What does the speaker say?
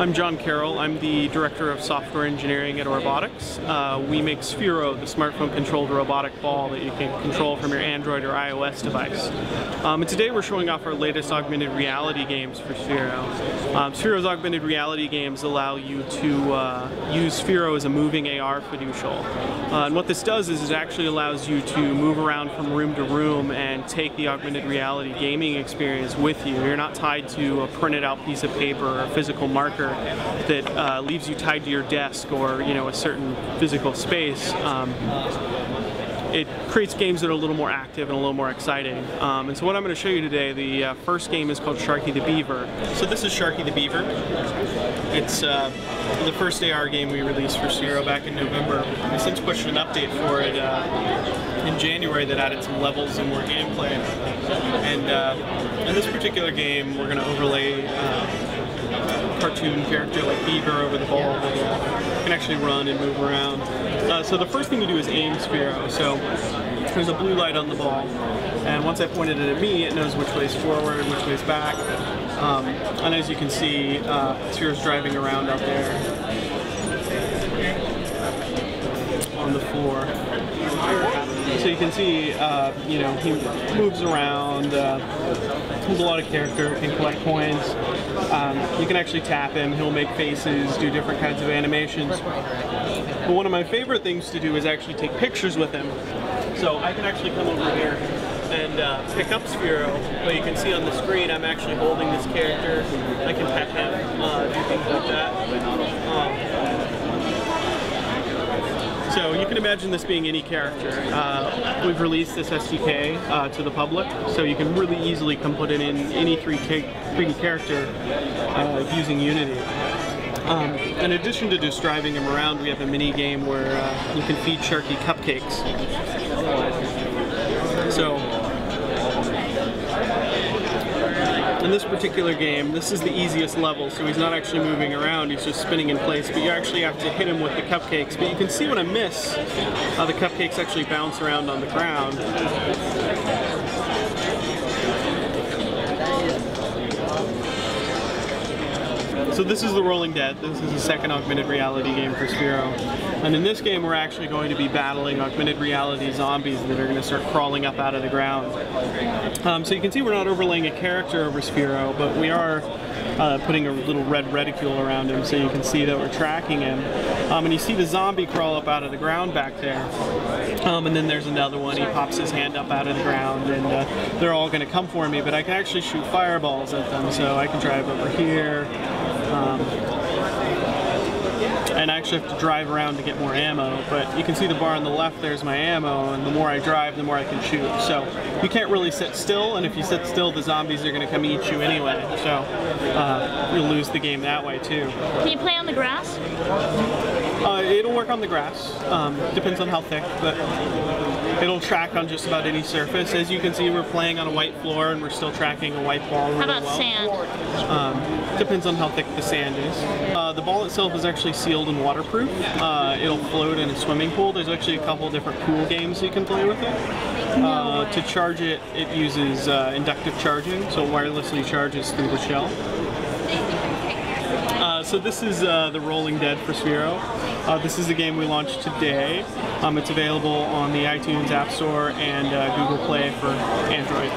I'm Jon Carroll. I'm the Director of Software Engineering at Robotics. We make Sphero, the smartphone-controlled robotic ball that you can control from your Android or iOS device. And today we're showing off our latest augmented reality games for Sphero. Sphero's augmented reality games allow you to use Sphero as a moving AR fiducial. And what this does is it actually allows you to move around from room to room and take the augmented reality gaming experience with you. You're not tied to a printed out piece of paper or a physical marker that leaves you tied to your desk or a certain physical space. It creates games that are a little more active and a little more exciting. And so what I'm going to show you today, the first game is called Sharky the Beaver. So this is Sharky the Beaver. It's the first AR game we released for Sphero back in November. We since pushed an update for it in January that added some levels and more gameplay. And in this particular game, we're going to overlay cartoon character like Beaver over the ball that can actually run and move around. So the first thing you do is aim Sphero. So there's a blue light on the ball, and once I pointed it at me, it knows which way's forward and which way's back. And as you can see, Sphero's driving around out there on the floor. So you can see, he moves around, has a lot of character, can collect coins. You can actually tap him, he'll make faces, do different kinds of animations. But one of my favorite things to do is actually take pictures with him. So I can actually come over here and pick up Sphero, but you can see on the screen I'm actually holding this character. I can pet him, do things like that. So you can imagine this being any character. We've released this SDK to the public, so you can really easily come put it in any 3D character using Unity. In addition to just driving him around, we have a mini game where you can feed Sharky cupcakes. So in this particular game, this is the easiest level, so he's not actually moving around, he's just spinning in place, but you actually have to hit him with the cupcakes. But you can see when I miss, the cupcakes actually bounce around on the ground. So this is the Rolling Dead. This is the second augmented reality game for Sphero. And in this game we're actually going to be battling augmented reality zombies that are going to start crawling up out of the ground. So you can see we're not overlaying a character over Sphero, but we are putting a little red reticule around him so you can see that we're tracking him. And you see the zombie crawl up out of the ground back there. And then there's another one, he pops his hand up out of the ground, and they're all going to come for me, but I can actually shoot fireballs at them, so I can drive over here. And I actually have to drive around to get more ammo, but you can see the bar on the left, there's my ammo, and the more I drive, the more I can shoot. So you can't really sit still, and if you sit still, the zombies are going to come eat you anyway, so you'll lose the game that way too. Can you play on the grass? It'll work on the grass, depends on how thick, but it'll track on just about any surface. As you can see, we're playing on a white floor and we're still tracking a white ball really well. How about sand? Depends on how thick the sand is. The ball itself is actually sealed and waterproof. It'll float in a swimming pool. There's actually a couple different pool games you can play with it. To charge it, it uses inductive charging, so it wirelessly charges through the shell. So this is the Rolling Dead for Sphero. This is a game we launched today. It's available on the iTunes App Store and Google Play for Android.